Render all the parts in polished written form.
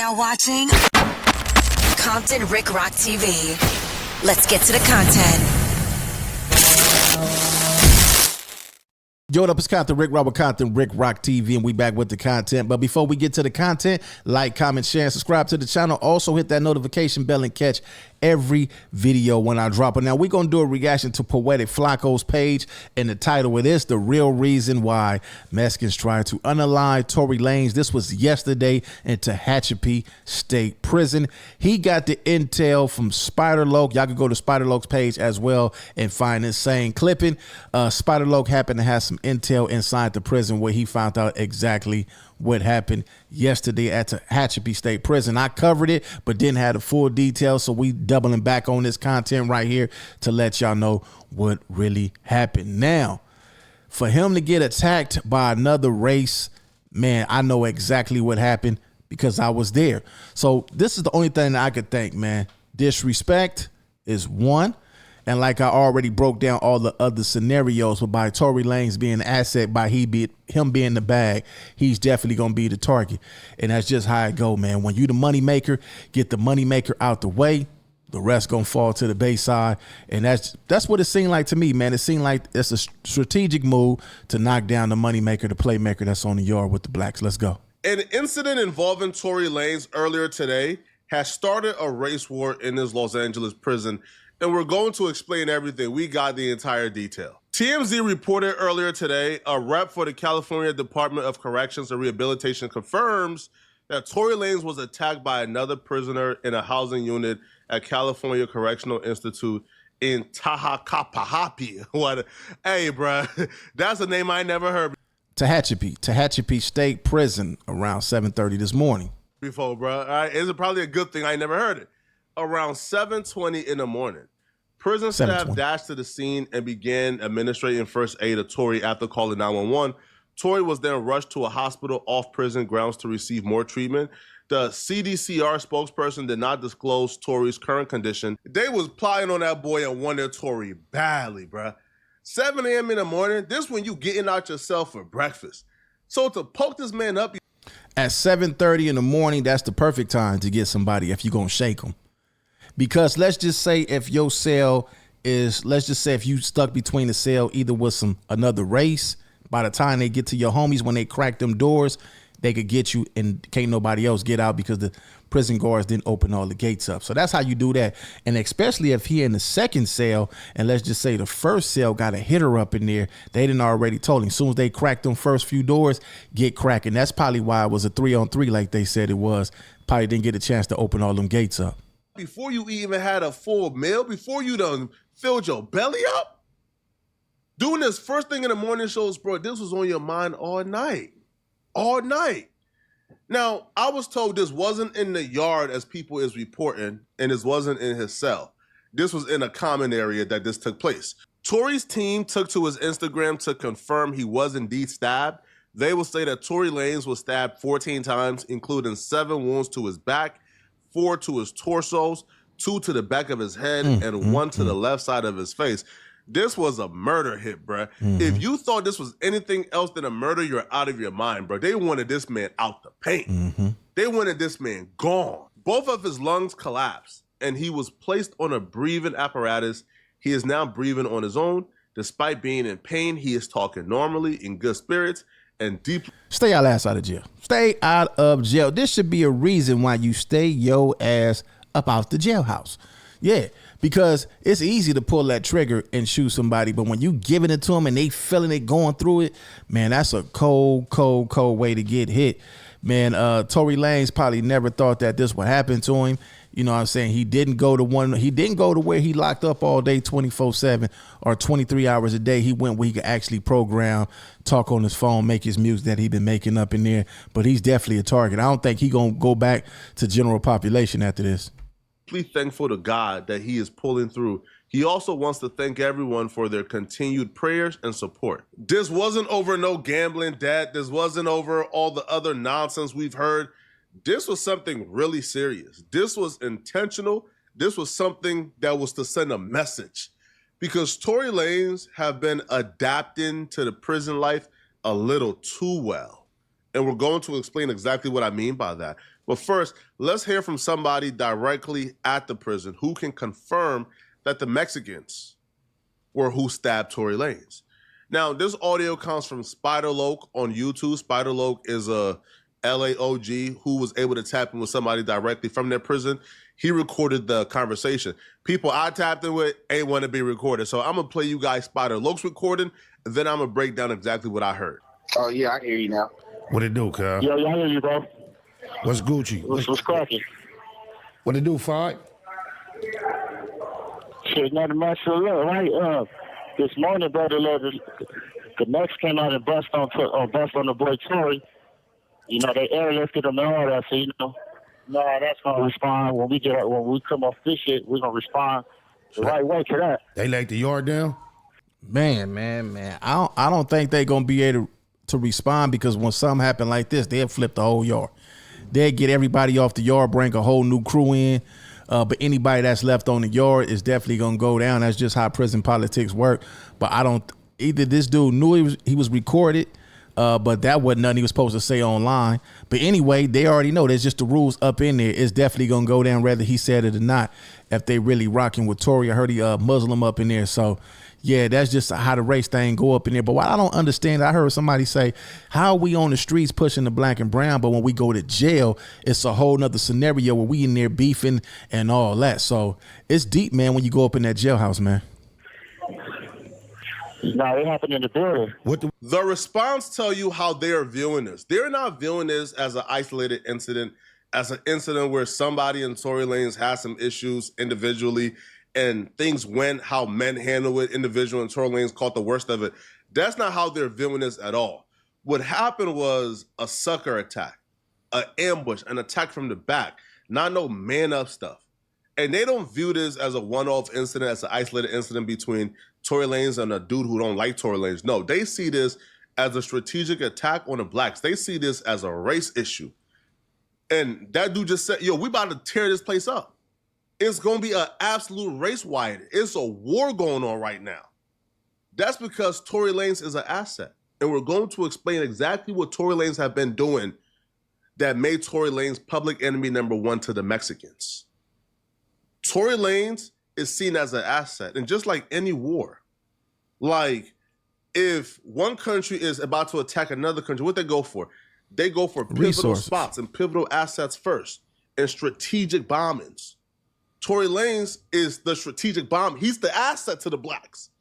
now watching Compton Rick Rock TV. Let's get to the content. Yo, what up, it's Compton Rick Rock with Compton Rick Rock TV, and we back with the content. But before we get to the content, like, comment, share, and subscribe to the channel. Also hit that notification bell and catch every video when I drop it. Now, we're going to do a reaction to Poetic Flacco's page, and the title of this, The Real Reason Why Mexicans Try to Unalive Tory Lanez. This was yesterday in Tehachapi State Prison. He got the intel from Spider-Loc. Y'all can go to Spider-Loc's page as well and find this same clipping. Spider-Loc happened to have some intel inside the prison where he found out exactly what happened yesterday at Tehachapi State Prison. I covered it, but didn't have the full details, so we doubling back on this content right here to let y'all know what really happened. Now, for him to get attacked by another race, man, I know exactly what happened because I was there. So this is the only thing that I could think, man. Disrespect is one. And like I already broke down all the other scenarios, but by Tory Lanez being an asset, by him being the bag, he's definitely going to be the target. And that's just how it go, man. When you the money maker, get the money maker out the way, the rest going to fall to the bayside. And that's what it seemed like to me, man. It seemed like it's a strategic move to knock down the money maker, the playmaker that's on the yard with the blacks. Let's go. An incident involving Tory Lanez earlier today has started a race war in his Los Angeles prison, and we're going to explain everything. We got the entire detail. TMZ reported earlier today, a rep for the California Department of Corrections and Rehabilitation confirms that Tory Lanez was attacked by another prisoner in a housing unit at California Correctional Institute in Tehachapi. Hey, bruh, that's a name I never heard Tehachapi State Prison around 7:30 this morning. Before, bro. All right, it's probably a good thing I never heard it. Around 7:20 in the morning, prison staff dashed to the scene and began administering first aid to Tory after calling 911. Tory was then rushed to a hospital off prison grounds to receive more treatment. The CDCR spokesperson did not disclose Tory's current condition. They was plotting on that boy and wanted Tory badly, bruh. 7 a.m. in the morning, this when you getting out yourself for breakfast. So to poke this man up. At 7:30 in the morning, that's the perfect time to get somebody if you're going to shake them. Because let's just say if your cell is, let's just say if you stuck between the cell either with another race, by the time they get to your homies, when they crack them doors, they could get you and can't nobody else get out because the prison guards didn't open all the gates up. So that's how you do that. And especially if he in the second cell, and let's just say the first cell got a hitter up in there, they didn't already told him. As soon as they cracked them first few doors, get cracking. That's probably why it was a 3-on-3 like they said it was. Probably didn't get a chance to open all them gates up. Before you even had a full meal, before you done filled your belly up, doing this first thing in the morning shows, bro, this was on your mind all night. All night. Now, I was told this wasn't in the yard as people is reporting, and this wasn't in his cell. This was in a common area that this took place. Tory's team took to his Instagram to confirm he was indeed stabbed. They will say that Tory Lanez was stabbed 14 times, including 7 wounds to his back, 4 to his torsos, 2 to the back of his head, and 1 to the left side of his face. This was a murder hit, bruh. If you thought this was anything else than a murder, you're out of your mind, bro. They wanted this man out the paint. They wanted this man gone. Both of his lungs collapsed, and he was placed on a breathing apparatus. He is now breathing on his own. Despite being in pain, he is talking normally, in good spirits, and deeply. Stay your ass out of jail. Stay out of jail. This should be a reason why you stay your ass up out the jailhouse. Yeah, because it's easy to pull that trigger and shoot somebody, but when you giving it to them and they feeling it going through it, man, that's a cold, cold, cold way to get hit. Man, Tory Lanez probably never thought that this would happen to him. You know what I'm saying? He didn't go to where he locked up all day 24/7 or 23 hours a day. He went where he could actually program, talk on his phone, make his music that he been making up in there. But he's definitely a target. I don't think he gonna go back to general population after this. Thankful to God that he is pulling through. He also wants to thank everyone for their continued prayers and support. This wasn't over no gambling debt. This wasn't over all the other nonsense we've heard. This was something really serious. This was intentional. This was something that was to send a message, because Tory Lanez have been adapting to the prison life a little too well. And we're going to explain exactly what I mean by that. But first, let's hear from somebody directly at the prison who can confirm that the Mexicans were who stabbed Tory Lanez. Now, this audio comes from Spider Loke on YouTube. Spider Loke is a LAOG who was able to tap in with somebody directly from their prison. He recorded the conversation. People I tapped in with ain't want to be recorded. So I'm going to play you guys Spider Loke's recording, and then I'm going to break down exactly what I heard. Oh, yeah, I hear you now. What it do, cuz? Yo, I hear you, bro. What's Gucci? What's cracking? What it do, Five? Shit, nothing much to look, right? This morning, brother, the Mex came out and bust on the boy Tory. You know, they airlifted him and all that, so, you know, that's going to respond. When we come off this shit, we're going to respond the right way to that. They laid the yard down? Man. I don't think they're going to be able to respond, because when something happen like this, they'll flip the whole yard. They'll get everybody off the yard, bring a whole new crew in. But anybody that's left on the yard is definitely going to go down. That's just how prison politics work. But either this dude knew he was recorded, but that wasn't nothing he was supposed to say online. But anyway, they already know there's just the rules up in there. It's definitely going to go down whether he said it or not. If they really rocking with Tory, I heard he Muslim up in there. So yeah, that's just how the race thing go up in there. But what I don't understand, I heard somebody say, how are we on the streets pushing the black and brown, but when we go to jail, it's a whole nother scenario where we in there beefing and all that. So it's deep, man, when you go up in that jailhouse, man. No, it happened in the building. The response tell you how they're viewing this. They're not viewing this as an isolated incident, as an incident where somebody in Tory Lanez has some issues individually and things went how men handle it individually, and Tory Lanez caught the worst of it. That's not how they're viewing this at all. What happened was a sucker attack, an ambush, an attack from the back, not no man up stuff. And they don't view this as a one-off incident, as an isolated incident between Tory Lanez and a dude who don't like Tory Lanez. No, they see this as a strategic attack on the blacks. They see this as a race issue. And that dude just said, yo, we about to tear this place up. It's going to be an absolute race riot. It's a war going on right now. That's because Tory Lanez is an asset. And we're going to explain exactly what Tory Lanez have been doing that made Tory Lanez public enemy number one to the Mexicans. Tory Lanez is seen as an asset. And just like any war, like if one country is about to attack another country, what they go for? They go for pivotal Resources. spots and pivotal assets first and strategic bombings. Tory Lanez is the strategic bomb. He's the asset to the blacks.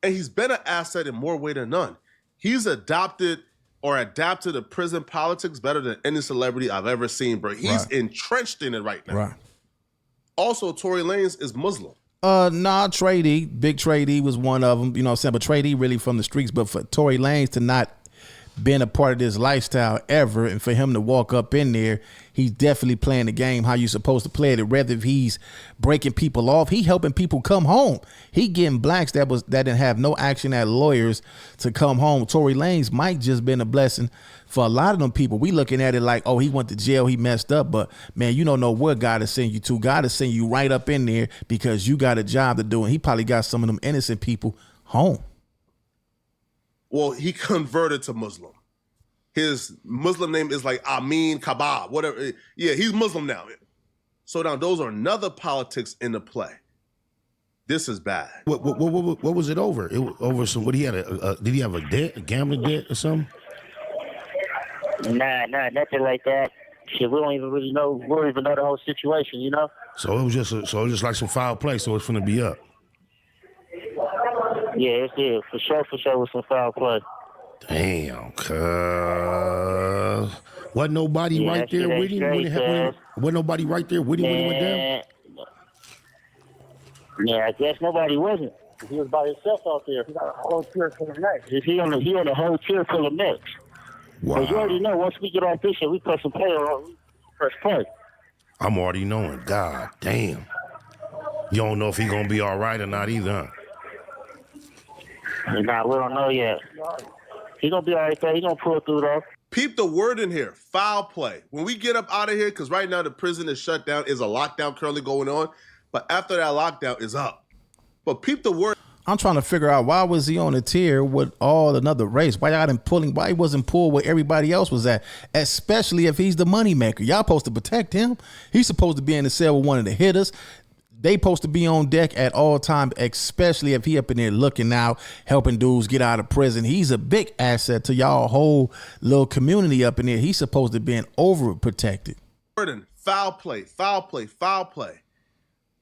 And he's been an asset in more way than none. He's adapted the prison politics better than any celebrity I've ever seen, bro. He's entrenched in it right now. Right. Also, Tory Lanez is Muslim. Trey D, Big Trey D was one of them, you know what I'm saying? But Trey D really from the streets, but for Tory Lanez to not been a part of this lifestyle ever, and for him to walk up in there, he's definitely playing the game how you supposed to play it. Rather if he's breaking people off, he helping people come home. He getting blacks that didn't have no action at lawyers to come home. Tory Lanez might just been a blessing for a lot of them people. We looking at it like, oh, he went to jail, he messed up, but man, you don't know where God is sending you to. God is sending you right up in there because you got a job to do, and he probably got some of them innocent people home. Well, he converted to Muslim. His Muslim name is like Amin Kabab, whatever. Yeah, he's Muslim now. So now those are another politics in the play. This is bad. What was it over? It was over some. What he had did he have a debt, a gambling debt or something? Nah, nothing like that. Shit, we don't even really know. We don't even know the whole situation, you know. So it was just like some foul play. So it's gonna be up. Yeah, for sure, with some foul play. Damn, cuz. Wasn't nobody right there with him when it happened? Wasn't nobody right there with him when it went down? Yeah, I guess nobody wasn't. He was by himself out there. He got a whole tier full of necks. He on a whole tier full of necks. Wow. Because you already know, once we get off this shit, we press some play on. We press play. I'm already knowing. God damn. You don't know if he gonna be all right or not either, huh? Nah, we don't know yet. He gonna be all right there. He gonna pull through though. Peep the word in here, foul play. When we get up out of here, because right now the prison is shut down, is a lockdown currently going on, but after that lockdown is up. But peep the word. I'm trying to figure out why was he on a tier with all another race? Why y'all didn't pull him? Why he wasn't pulled where everybody else was at? Especially if he's the moneymaker. Y'all supposed to protect him. He's supposed to be in the cell with one of the hitters. They supposed to be on deck at all times, especially if he up in there looking out, helping dudes get out of prison. He's a big asset to y'all whole little community up in there. He's supposed to be overprotected. Foul play, foul play, foul play.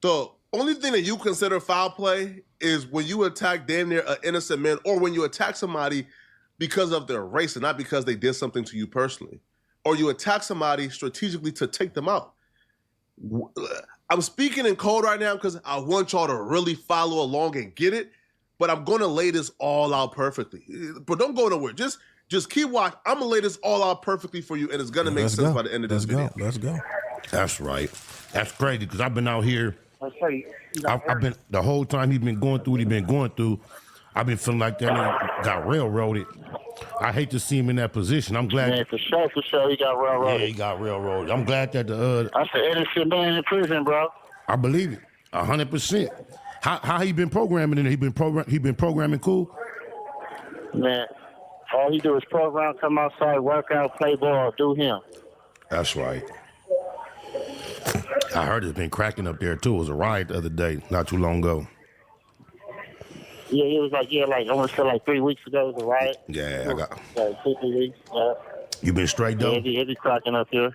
The only thing that you consider foul play is when you attack damn near an innocent man, or when you attack somebody because of their race and not because they did something to you personally, or you attack somebody strategically to take them out. I'm speaking in code right now because I want y'all to really follow along and get it, but I'm going to lay this all out perfectly. But don't go nowhere. Just keep watching. I'm going to lay this all out perfectly for you, and it's going to make sense by the end of this video. Let's go. That's right. That's crazy because I've been out here. I've been the whole time he's been going through what he's been going through. I've been feeling like that nigga got railroaded. I hate to see him in that position. I'm glad. Man, for sure, he got railroaded. Yeah, he got railroaded. I'm glad that that's an innocent man in prison, bro. I believe it, 100%. How he been programming in? He been programming cool. Man, all he do is program, come outside, work out, play ball, do him. That's right. I heard it's been cracking up there too. It was a riot the other day, not too long ago. Yeah, it was like I want to say like 3 weeks ago, it was a riot. Yeah, I got. Like 2, 3 weeks. You been straight though? Yeah, it be cracking up here.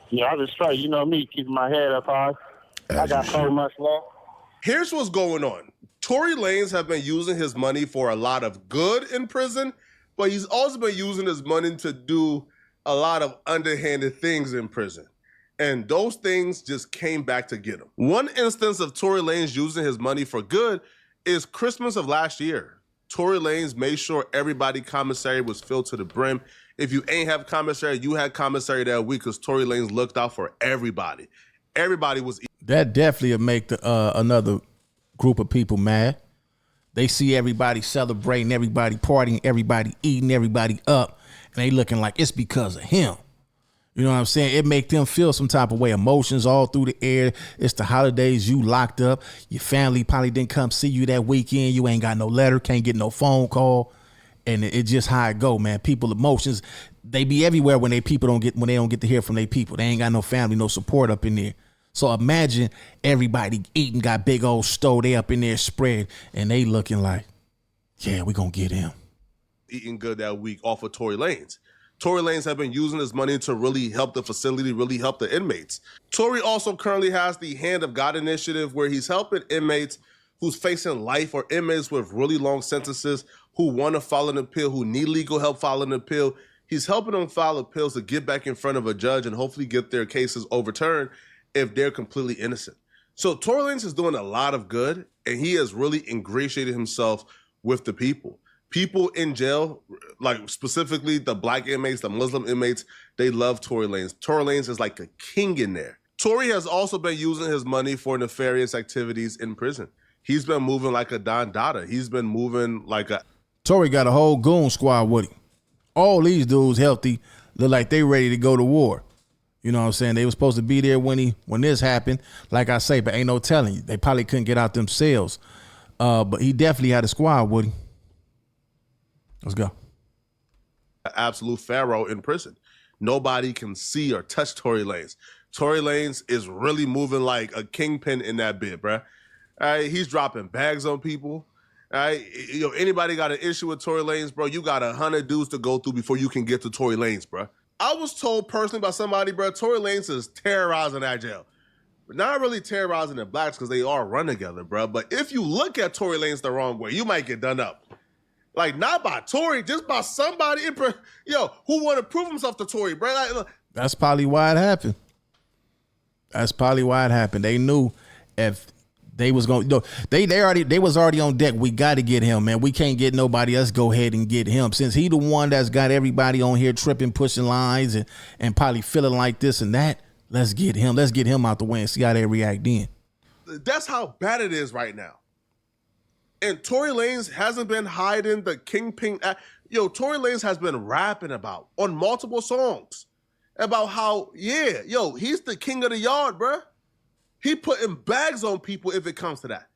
Yeah, I been straight. You know me, keeping my head up high. I got 4 months left. Here's what's going on. Tory Lanez have been using his money for a lot of good in prison, but he's also been using his money to do a lot of underhanded things in prison. And those things just came back to get him. One instance of Tory Lanez using his money for good is Christmas of last year. Tory Lanez made sure everybody commissary was filled to the brim. If you ain't have commissary, you had commissary that week because Tory Lanez looked out for everybody. Everybody was eating. That definitely would make another group of people mad. They see everybody celebrating, everybody partying, everybody eating, everybody up, and they looking like it's because of him. You know what I'm saying? It make them feel some type of way. Emotions all through the air. It's the holidays. You locked up. Your family probably didn't come see you that weekend. You ain't got no letter. Can't get no phone call. And it just how it go, man. People emotions, they be everywhere when they don't get to hear from their people. They ain't got no family, no support up in there. So imagine everybody eating, got big old stove. They up in there spread, and they looking like, yeah, we gonna get him. Eating good that week off of Tory Lanez. Tory Lanez have been using his money to really help the facility, really help the inmates. Tory also currently has the Hand of God initiative where he's helping inmates who's facing life or inmates with really long sentences who want to file an appeal, who need legal help filing an appeal. He's helping them file appeals to get back in front of a judge and hopefully get their cases overturned if they're completely innocent. So Tory Lanez is doing a lot of good, and he has really ingratiated himself with the people. People in jail, like specifically the black inmates, the Muslim inmates, they love Tory Lanez. Tory Lanez is like a king in there. Tory has also been using his money for nefarious activities in prison. He's been moving like a Don Dada. He's been moving like a... Tory got a whole goon squad with him. All these dudes healthy, look like they ready to go to war. You know what I'm saying? They were supposed to be there when this happened. Like I say, but ain't no telling you. They probably couldn't get out themselves. But he definitely had a squad with him. Let's go. Absolute pharaoh in prison. Nobody can see or touch Tory Lanez. Tory Lanez is really moving like a kingpin in that bit, bruh. All right, he's dropping bags on people. All right, anybody got an issue with Tory Lanez, bro? You got 100 dudes to go through before you can get to Tory Lanez, bruh. I was told personally by somebody, bro, Tory Lanez is terrorizing that jail. But not really terrorizing the blacks because they all run together, bro. But if you look at Tory Lanez the wrong way, you might get done up. Like, not by Tory, just by somebody who want to prove himself to Tory, bro. Like, that's probably why it happened. They knew if they was going, they was already on deck. We got to get him, man. We can't get nobody else. Go ahead and get him. Since he the one that's got everybody on here tripping, pushing lines, and probably feeling like this and that. Let's get him. Let's get him out the way and see how they react then. That's how bad it is right now. And Tory Lanez hasn't been hiding the kingpin. Tory Lanez has been rapping about on multiple songs about how, he's the king of the yard, bruh. He putting bags on people if it comes to that.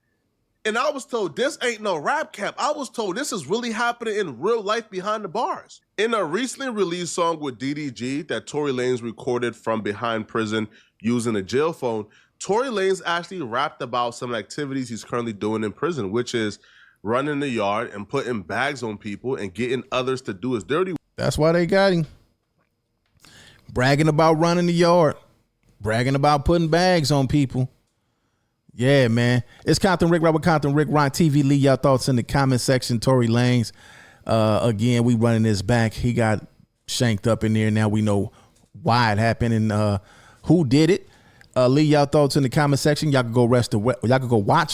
And I was told this ain't no rap cap. I was told this is really happening in real life behind the bars. In a recently released song with DDG that Tory Lanez recorded from behind prison using a jail phone, Tory Lanez actually rapped about some activities he's currently doing in prison, which is running the yard and putting bags on people and getting others to do his dirty work. That's why they got him. Bragging about running the yard. Bragging about putting bags on people. Yeah, man. It's Compton Rick Rock with Compton Rick Rock TV. Leave your thoughts in the comment section. Tory Lanez. Again, we running this back. He got shanked up in there. Now we know why it happened and who did it. Leave your thoughts in the comment section. Y'all can go watch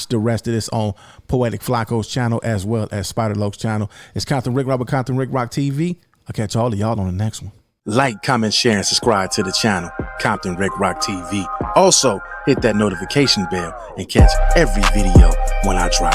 the rest of this on Poetic Flacco's channel as well as Spider Loke's channel. It's Compton Rick Rock with Compton Rick Rock TV. I'll catch all of y'all on the next one. Like, comment, share, and subscribe to the channel, Compton Rick Rock TV. Also, hit that notification bell and catch every video when I drop.